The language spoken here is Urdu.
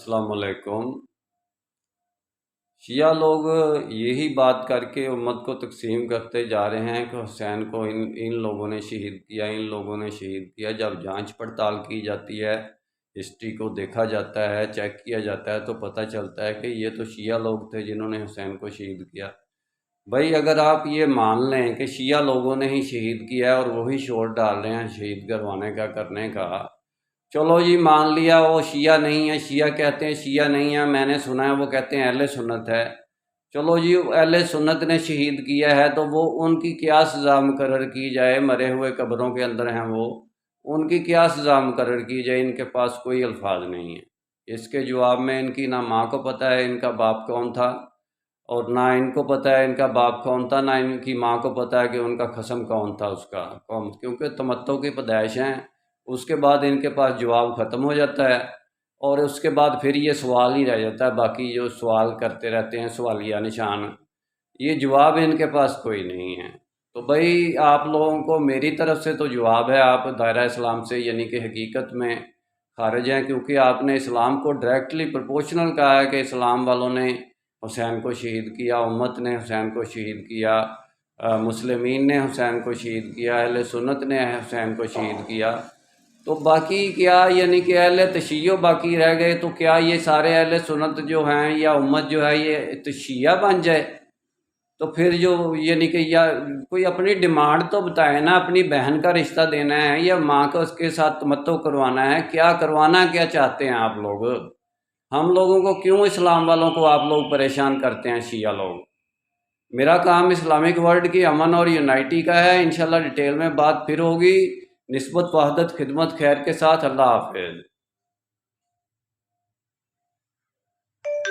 السلام علیکم۔ شیعہ لوگ یہی بات کر کے امت کو تقسیم کرتے جا رہے ہیں کہ حسین کو ان لوگوں نے شہید کیا، ان لوگوں نے شہید کیا۔ جب جانچ پڑتال کی جاتی ہے، ہسٹری کو دیکھا جاتا ہے، چیک کیا جاتا ہے، تو پتہ چلتا ہے کہ یہ تو شیعہ لوگ تھے جنہوں نے حسین کو شہید کیا۔ بھائی اگر آپ یہ مان لیں کہ شیعہ لوگوں نے ہی شہید کیا ہے اور وہی شور ڈال رہے ہیں شہید کروانے کا کرنے کا، چلو جی مان لیا وہ شیعہ نہیں ہے، شیعہ کہتے ہیں شیعہ نہیں ہے، میں نے سنا ہے وہ کہتے ہیں اہل سنت ہے۔ چلو جی اہل سنت نے شہید کیا ہے تو وہ ان کی کیا سزا مقرر کی جائے؟ مرے ہوئے قبروں کے اندر ہیں وہ، ان کی کیا سزا مقرر کی جائے؟ ان کے پاس کوئی الفاظ نہیں ہے۔ اس کے جواب میں ان کی نہ ماں کو پتہ ہے ان کا باپ کون تھا، اور نہ ان کو پتہ ہے ان کا باپ کون تھا، نہ ان کی ماں کو پتہ ہے کہ ان کا قسم کون تھا اس کا کون، کیونکہ تمتع کی پیدائش ہیں۔ اس کے بعد ان کے پاس جواب ختم ہو جاتا ہے، اور اس کے بعد پھر یہ سوال ہی رہ جاتا ہے، باقی جو سوال کرتے رہتے ہیں سوالیہ نشان، یہ جواب ان کے پاس کوئی نہیں ہے۔ تو بھائی آپ لوگوں کو میری طرف سے تو جواب ہے، آپ دائرہ اسلام سے یعنی کہ حقیقت میں خارج ہیں، کیونکہ آپ نے اسلام کو ڈائریکٹلی پروپورشنل کہا ہے کہ اسلام والوں نے حسین کو شہید کیا، امت نے حسین کو شہید کیا، مسلمین نے حسین کو شہید کیا، اہل سنت نے حسین کو شہید کیا۔ تو باقی کیا یعنی کہ اہل تشیع باقی رہ گئے؟ تو کیا یہ سارے اہل سنت جو ہیں یا امت جو ہے یہ تشیع بن جائے؟ تو پھر جو یعنی کہ یا کوئی اپنی ڈیمانڈ تو بتائیں نا، اپنی بہن کا رشتہ دینا ہے یا ماں کو اس کے ساتھ تمتع کروانا ہے؟ کیا کروانا کیا چاہتے ہیں آپ لوگ؟ ہم لوگوں کو کیوں اسلام والوں کو آپ لوگ پریشان کرتے ہیں شیعہ لوگ؟ میرا کام اسلامک ورلڈ کی امن اور یونائٹی کا ہے، انشاءاللہ ڈیٹیل میں بات پھر ہوگی۔ نسبت وحدت خدمت خیر کے ساتھ، اللہ حافظ۔